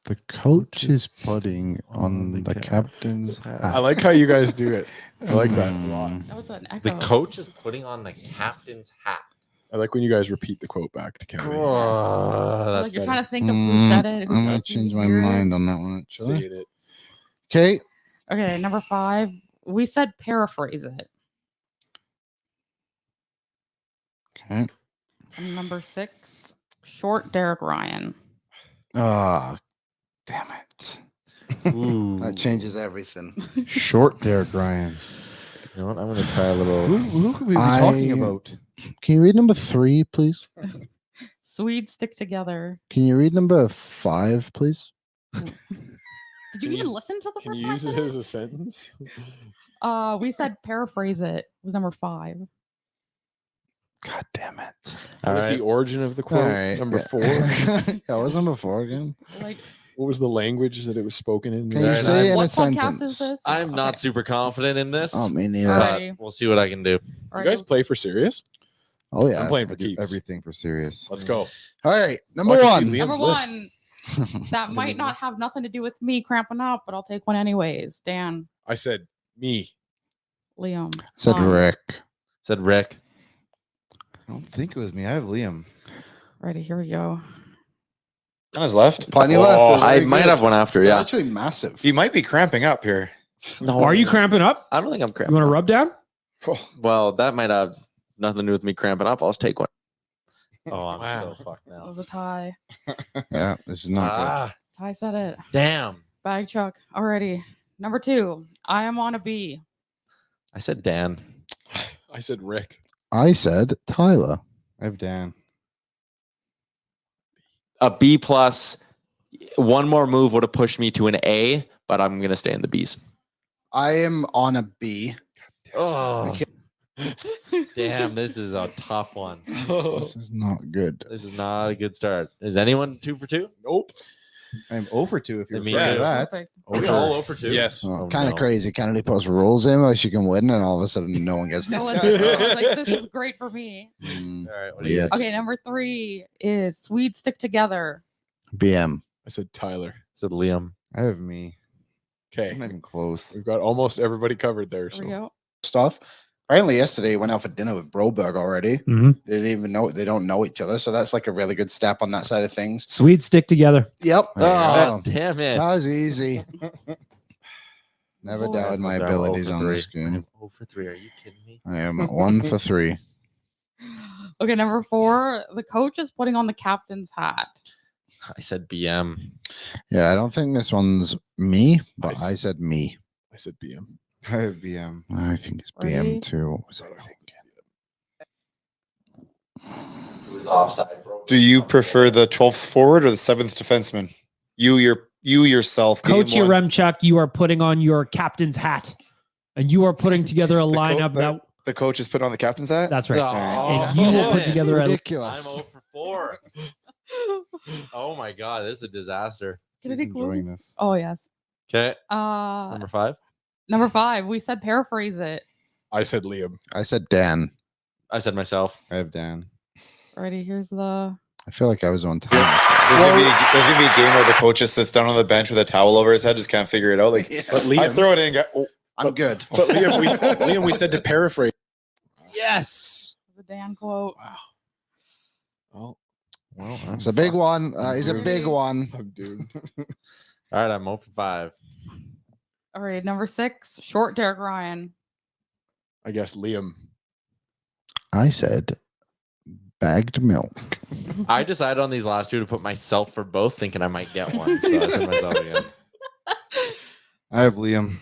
The coach is putting on the captain's I hat. like how you guys do it. I like that a lot. Mm. That was an echo. The coach is putting on the captain's hat. I like when you guys repeat the quote back to Kennedy. That's Like you're better. trying to think of who said it. who I'm gonna wrote change it, my hear it. mind on that one. Say Actually. it. Okay. Okay, number five, we said paraphrase it. Okay. And number six, short Derek Ryan. Ah, damn it. Ooh. That changes everything. Short Derek Ryan. You know what? I'm going to try a little. Who could we be talking I- about? Can you read number 3, please? Swedes stick together. Can you read number 5, please? Did Can you you even use- listen to the Can first you one I use it said? as a sentence? We said paraphrase it was number 5. God damn it. All What was right. the origin of the quote? All right. Number 4. Yeah, what was number 4 again? Like, What was the language that it was spoken in? Can you Right, say it in what a podcast sentence? is this? I'm not Okay. super confident in this. Oh, me neither. Alright. but Alrighty. we'll see what I can do. All You guys play for serious? Oh, yeah. I'm playing for I do keeps. everything for serious. Let's go. All right. Number Oh, I can see 1. Liam's Number list. one, that might not have nothing to do with me cramping up, but I'll take one anyways. Dan, I said me. Liam. Said Mine. Rick. Said Rick. I don't think it was me. I have Liam. Alrighty, here we go. His left. Plenty left. They're I very might good. have one after. They're Yeah. actually massive. He might be cramping up here. No, Are you cramping up? I don't think I'm You cramping. want to up. rub down? Well, that might have nothing to do with me cramping up. I'll just take one. Oh, I'm Wow. so fucked That now. was a tie. Yeah, this is not Ah, Ty said it. damn. Bag chuck. Alrighty. Number 2. I am on a B. I said Dan. I said Rick. good. I said Tyler. I have Dan. A B plus. One more move would have pushed me to an A, but I'm gonna stay in the B's. I am on a B. Oh, Okay. damn! This is a tough one. This is not good. This is not a good start. Is anyone 2 for 2? Nope. I'm 0 for 2 if you're Me afraid too. of that. Perfect. Are we all 0 for 2? Yes. Oh, Kind of no. crazy. Kennedy puts rules in like she can win, and all of a sudden no one gets. No one's- I was like, this is great for me. Mm, All right. What do you Yeah. got? Okay, number 3 is Swedes Stick Together. BM. I said Tyler. Said Liam. I have me. Okay. I'm not even close. We've got almost everybody covered there. Here we So go. Stuff. Apparently, yesterday he went out for dinner with Broberg already. Mhm. They didn't even know they don't know each other, so that's like a really good step on that side of things. Swedes stick together. Yep. Oh, That damn it. was easy. Never Boy. doubted my I'm abilities 0 for on 3. this game. I'm 0 for 3. Are you kidding me? I am 1 for 3. Okay, number 4, the coach is putting on the captain's hat. I said BM. Yeah, I don't think this one's me, but Nice. I said me. I said BM. I have BM. I think it's Ready? BM too. What was I thinking? It was offside, bro. Do you prefer the 12th forward or the 7th defenseman? You yourself. Coach game one. Yaremchuk, you are putting on your captain's hat, and you are putting together a lineup that. The coach has put on the captain's hat. That's right. Oh, And you will put man. together a. I'm Ridiculous. 0 for 4. Oh my god, this is a disaster. He's Kennedy enjoying clue? this. Oh, yes. Okay, number 5. Number 5, we said paraphrase it. I said Liam. I said Dan. I said myself. I have Dan. Alrighty, here's the. I feel like I was on time. There's gonna be a game where the coach just sits down on the bench with a towel over his head, just can't figure it out. Like But I Liam, throw it in. I'm good. but Liam, we said to paraphrase. Yes. The Dan quote. Oh, Well, It's a big one. He's a big one. I'm doomed. All right, I'm 0 for 5. All right, number 6, short Derek Ryan. I guess Liam. I said bagged milk. I decided on these last 2 to put myself for both, thinking I might get one. So I said myself again. I have Liam.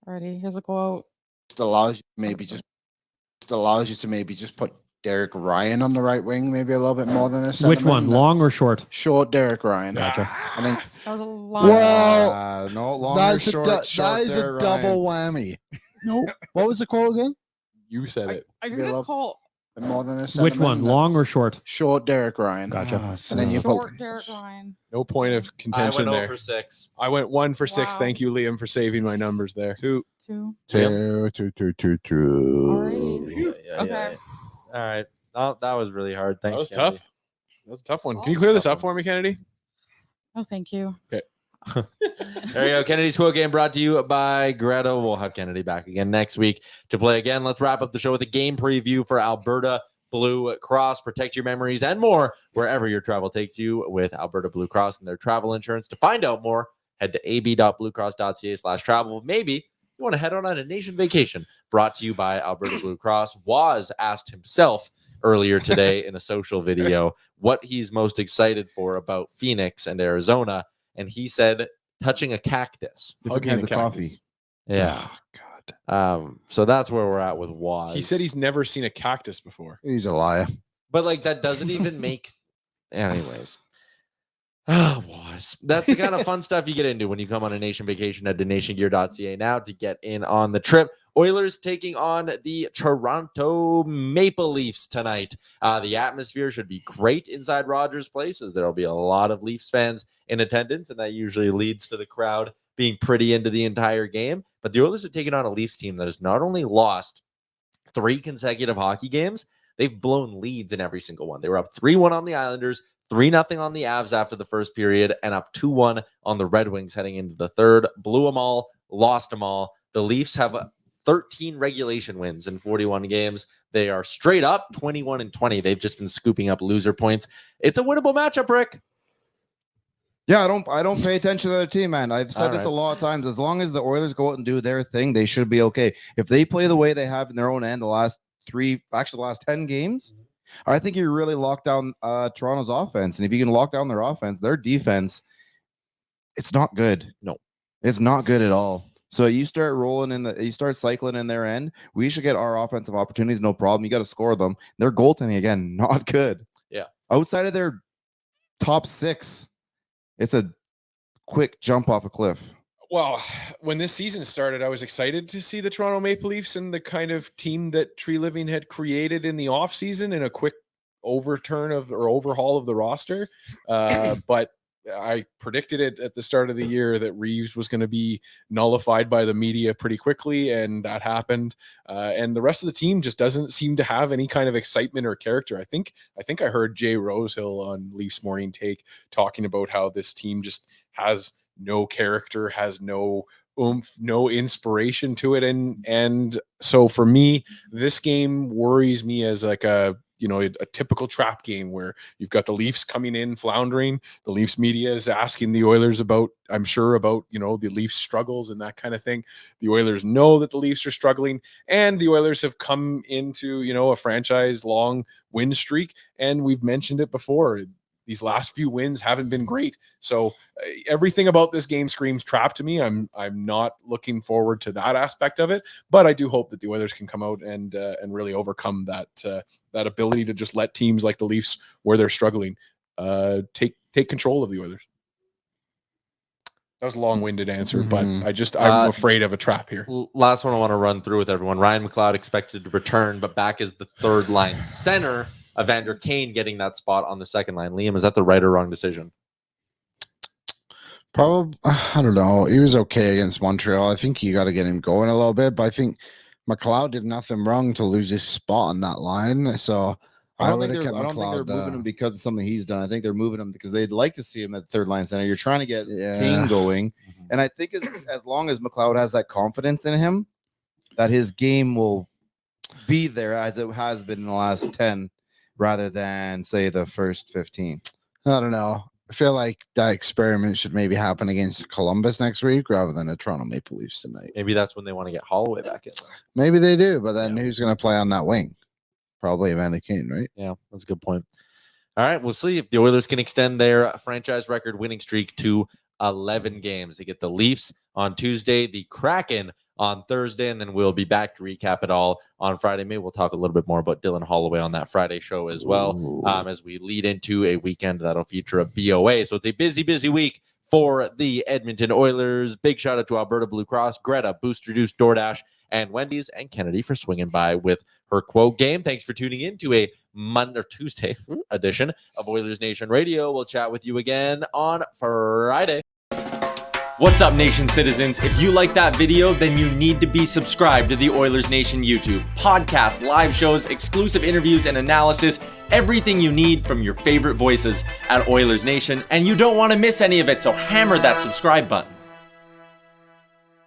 Alrighty, here's a quote. Just allows you to maybe just put Derek Ryan on the right wing, maybe a little bit more than a Which one, centerman. long or short? Short Derek Ryan. Gotcha. And then That was a long. Well, No longer that's short. that is a double whammy. No. What was the quote again? You said it. Are you Be a gonna little- call More than a Which centerman. one, long or short? Short Derek Ryan. Gotcha. And then you short put Derek Ryan? No point of I contention went 0 there. for 6. I went 1 for 6. Wow. Thank you, Liam, for saving my numbers there. 2. 2. two. Alrighty. Okay. All right. Oh, that was really hard. Thanks. That was Kennedy. tough. That was a tough one. Can you clear this up for me, Kennedy? Oh, thank you. There you go. Kennedy's quote game brought to you by Greta. We'll have Kennedy back again next week to play again. Let's wrap up the show with a game preview for Alberta Blue Cross. Protect your memories and more wherever your travel takes you with Alberta Blue Cross and their travel insurance. To find out more, head to ab.bluecross.ca/travel. Maybe you want to head on a nation vacation. Brought to you by Alberta Blue Cross. Waz asked himself earlier today in a social video what he's most excited for about Phoenix and Arizona. And he said touching a cactus. Hugging kinds the of coffee. cactus. Yeah. Oh, God. So that's where we're at with Waz. He said he's never seen a cactus before. He's a liar. but like that doesn't even make anyways. Waz. That's the kind of fun stuff you get into when you come on a nation vacation. Head to nationgear.ca now to get in on the trip. Oilers taking on the Toronto Maple Leafs tonight. The atmosphere should be great inside Rogers Place, as there'll be a lot of Leafs fans in attendance, and that usually leads to the crowd being pretty into the entire game. But the Oilers are taking on a Leafs team that has not only lost 3 consecutive hockey games, they've blown leads in every single one. They were up 3-1 on the Islanders, 3-0 on the Avs after the first period, and up 2-1 on the Red Wings heading into the third. Blew them all, lost them all. The Leafs have 13 regulation wins in 41 games. They are straight up 21-20. They've just been scooping up loser points. It's a winnable matchup, Rick. Yeah, I don't pay attention to the other team, man. I've said this right. a lot of times. As long as the Oilers go out and do their thing, they should be okay. If they play the way they have in their own end the last 10 games, I think you really lock down Toronto's offense. And if you can lock down their offense, their defense, it's not good. No, it's not good at all. So you start you start cycling in their end. We should get our offensive opportunities, no problem. You got to score them. Their goaltending, again, not good. Yeah. Outside of their top 6, it's a quick jump off a cliff. Well, when this season started, I was excited to see the Toronto Maple Leafs and the kind of team that Tree Living had created in the offseason in a quick overhaul of the roster. But I predicted it at the start of the year that Reeves was going to be nullified by the media pretty quickly, and that happened. And the rest of the team just doesn't seem to have any kind of excitement or character. I think I heard Jay Rosehill on Leafs Morning Take talking about how this team just has no character, has no oomph, no inspiration to it. And so for me, this game worries me as like a typical trap game where you've got the Leafs coming in floundering. The Leafs media is asking the Oilers about the Leafs struggles and that kind of thing. The Oilers know that the Leafs are struggling, and the Oilers have come into, a franchise long win streak. And we've mentioned it before. These last few wins haven't been great. So everything about this game screams trap to me. I'm not looking forward to that aspect of it, but I do hope that the Oilers can come out and really overcome that ability to just let teams like the Leafs, where they're struggling, take control of the Oilers. That was a long-winded answer, but I'm afraid of a trap here. Last one I want to run through with everyone. Ryan McLeod expected to return, but back as the third line center. Evander Kane getting that spot on the second line. Liam, is that the right or wrong decision? Probably, I don't know. He was okay against Montreal. I think you got to get him going a little bit, but I think McLeod did nothing wrong to lose his spot on that line. So I don't think they're moving him because of something he's done. I think they're moving him because they'd like to see him at the third line center. You're trying to get Kane going. And I think as long as McLeod has that confidence in him, that his game will be there as it has been in the last 10 rather than, say, the first 15. I don't know. I feel like that experiment should maybe happen against Columbus next week rather than a Toronto Maple Leafs tonight. Maybe that's when they want to get Holloway back in. Maybe they do, but then who's going to play on that wing? Probably Evander Kane, right? Yeah, that's a good point. All right, we'll see if the Oilers can extend their franchise record winning streak to 11 games. They get the Leafs on Tuesday, the Kraken on Thursday, and then we'll be back to recap it all on Friday. Maybe we'll talk a little bit more about Dylan Holloway on that Friday show as well, as we lead into a weekend that'll feature a BOA. So it's a busy, busy week for the Edmonton Oilers. Big shout out to Alberta Blue Cross, Greta, Booster Juice, DoorDash, and Wendy's, and Kennedy for swinging by with her quote game. Thanks for tuning in to a Monday or Tuesday edition of Oilers Nation Radio. We'll chat with you again on Friday. What's up, Nation citizens? If you like that video, then you need to be subscribed to the Oilers Nation YouTube. Podcasts, live shows, exclusive interviews, and analysis. Everything you need from your favorite voices at Oilers Nation. And you don't want to miss any of it, so hammer that subscribe button.